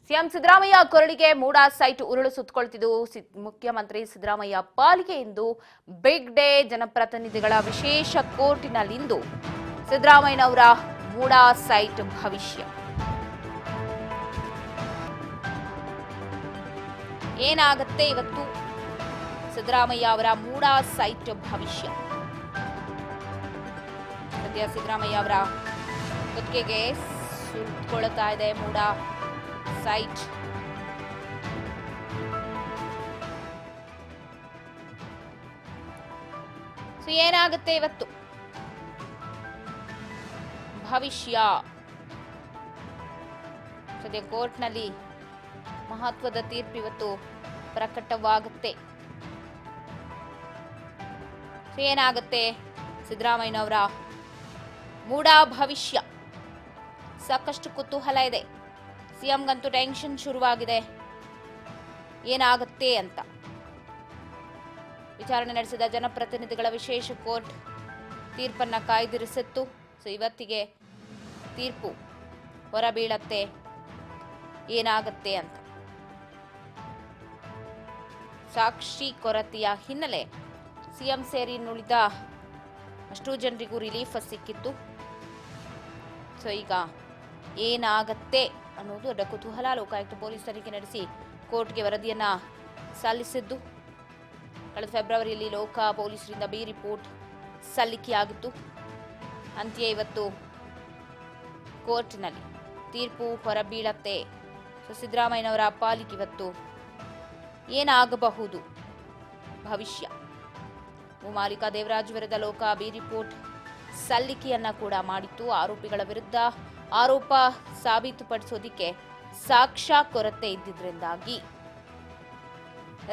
CM Siddaramaiah ಕೊರಳಿಗೆ MUDA site ಉರುಳು ಸುತ್ತಕೊಳ್ತಿದ್ದು ಮುಖ್ಯಮಂತ್ರಿ ಸಿದ್ದರಾಮಯ್ಯ ಪಾಲಿಗೆ ಇಂದು ಬಿಗ್ ಡೇ. ಜನಪ್ರತಿನಿಧಿಗಳ ವಿಶೇಷ ಕೋರ್ಟಿನಲ್ಲಿಂದು ಸಿದ್ದರಾಮಯ್ಯನವರ ಮೂಡಾ ಸೈಟ್ ಭವಿಷ್ಯ ಏನಾಗುತ್ತೆ ಇವತ್ತು ಸಿದ್ದರಾಮಯ್ಯ ಅವರ ಮೂಡಾ ಸೈಟ್ ಭವಿಷ್ಯ. ಸದ್ಯ ಸಿದ್ದರಾಮಯ್ಯ ಅವರ ಕುತ್ತಿಗೆಗೆ ಸುತ್ತಕೊಳ್ತಾ ಇದೆ ಮೂಡಾ ಸೈಟ್. ಏನಾಗುತ್ತೆ ಇವತ್ತು ಭವಿಷ್ಯ? ಸದ್ಯ ಕೋರ್ಟ್ನಲ್ಲಿ ಮಹತ್ವದ ತೀರ್ಪು ಇವತ್ತು ಪ್ರಕಟವಾಗುತ್ತೆ. ಏನಾಗುತ್ತೆ ಸಿದ್ದರಾಮಯ್ಯನವರ ಮೂಡಾ ಭವಿಷ್ಯ? ಸಾಕಷ್ಟು ಕುತೂಹಲ ಇದೆ. ಸಿಎಂಗಂತೂ ಟೆನ್ಷನ್ ಶುರುವಾಗಿದೆ, ಏನಾಗುತ್ತೆ ಅಂತ. ವಿಚಾರಣೆ ನಡೆಸಿದ ಜನಪ್ರತಿನಿಧಿಗಳ ವಿಶೇಷ ಕೋರ್ಟ್ ತೀರ್ಪನ್ನ ಕಾಯ್ದಿರಿಸಿತ್ತು. ಇವತ್ತಿಗೆ ತೀರ್ಪು ಹೊರಬೀಳತ್ತೆ, ಏನಾಗುತ್ತೆ ಅಂತ. ಸಾಕ್ಷಿ ಕೊರತೆಯ ಹಿನ್ನೆಲೆ ಸಿಎಂ ಸೇರಿ ನುಳಿದ ಅಷ್ಟೂ ಜನರಿಗೂ ರಿಲೀಫ್ ಸಿಕ್ಕಿತ್ತು. ಈಗ ಏನಾಗತ್ತೆ ಅನ್ನೋದು ದೊಡ್ಡ ಕುತೂಹಲ. ಲೋಕಾಯುಕ್ತ ಪೊಲೀಸ್ ತನಿಖೆ ನಡೆಸಿ ಕೋರ್ಟ್ಗೆ ವರದಿಯನ್ನ ಸಲ್ಲಿಸಿದ್ದು. ಕಳೆದ ಫೆಬ್ರವರಿಯಲ್ಲಿ ಲೋಕ ಪೊಲೀಸರಿಂದ ಬಿ ರಿಪೋರ್ಟ್ ಸಲ್ಲಿಕೆಯಾಗಿತ್ತು. ಅಂತ್ಯ ಇವತ್ತು ಕೋರ್ಟ್ನಲ್ಲಿ ತೀರ್ಪು ಹೊರಬೀಳತ್ತೆ. ಸಿದ್ದರಾಮಯ್ಯನವರ ಪಾಲಿಗೆ ಇವತ್ತು ಏನಾಗಬಹುದು ಭವಿಷ್ಯ? ಭೂಮಾಲೀಕ ದೇವರಾಜ್ ವಿರುದ್ಧ ಲೋಕ ಬಿ ರಿಪೋರ್ಟ್ ಸಲ್ಲಿಕೆಯನ್ನ ಕೂಡ ಮಾಡಿತ್ತು. ಆರೋಪಿಗಳ ವಿರುದ್ಧ ಆರೋಪ ಸಾಬೀತುಪಡಿಸೋದಿಕ್ಕೆ ಸಾಕ್ಷ್ಯ ಕೊರತೆ ಇದ್ದಿದ್ರಿಂದಾಗಿ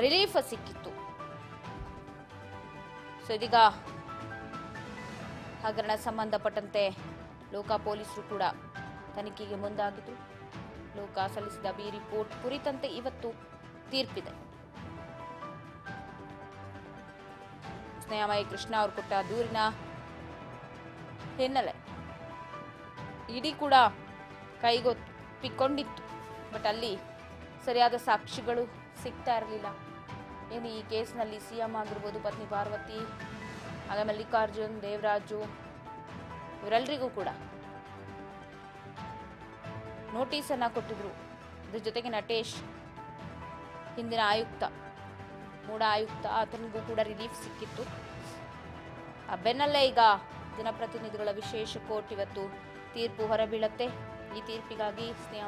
ರಿಲೀಫ್ ಸಿಕ್ಕಿತ್ತು. ಇದೀಗ ಹಗರಣ ಸಂಬಂಧಪಟ್ಟಂತೆ ಲೋಕ ಪೊಲೀಸರು ಕೂಡ ತನಿಖೆಗೆ ಮುಂದಾಗಿದ್ದು, ಲೋಕ ಸಲ್ಲಿಸಿದ ಬಿ ರಿಪೋರ್ಟ್ ಕುರಿತಂತೆ ಇವತ್ತು ತೀರ್ಪಿದೆ. ಸ್ನೇಹಮಯಿ ಕೃಷ್ಣ ಅವರು ಕೊಟ್ಟ ದೂರಿನ ಹಿನ್ನೆಲೆ ಇಡಿ ಕೂಡ ಕೈಗೊಪ್ಪಿಕೊಂಡಿತ್ತು. ಬಟ್ ಅಲ್ಲಿ ಸರಿಯಾದ ಸಾಕ್ಷಿಗಳು ಸಿಗ್ತಾ ಇರಲಿಲ್ಲ. ಏನು ಈ ಕೇಸ್ನಲ್ಲಿ ಸಿಎಂ ಆಗಿರ್ಬೋದು, ಪತ್ನಿ ಪಾರ್ವತಿ, ಆಗ ಮಲ್ಲಿಕಾರ್ಜುನ್, ದೇವರಾಜು, ಇವರೆಲ್ಲರಿಗೂ ಕೂಡ ನೋಟಿಸ್ ಅನ್ನ ಕೊಟ್ಟಿದ್ರು. ಇದ್ರ ಜೊತೆಗೆ ನಟೇಶ್, ಹಿಂದಿನ ಆಯುಕ್ತ, ಮೂಡಾ ಆಯುಕ್ತ, ಆತನಿಗೂ ಕೂಡ ರಿಲೀಫ್ ಸಿಕ್ಕಿತ್ತು. ಆ ಬೆನ್ನಲ್ಲೇ ಈಗ ಜನಪ್ರತಿನಿಧಿಗಳ ವಿಶೇಷ ಕೋರ್ಟ್ ಇವತ್ತು ತೀರ್ಪು ಹೊರಬೀಳತ್ತೆ. ಈ ತೀರ್ಪಿಗಾಗಿ ಸ್ನೇಹ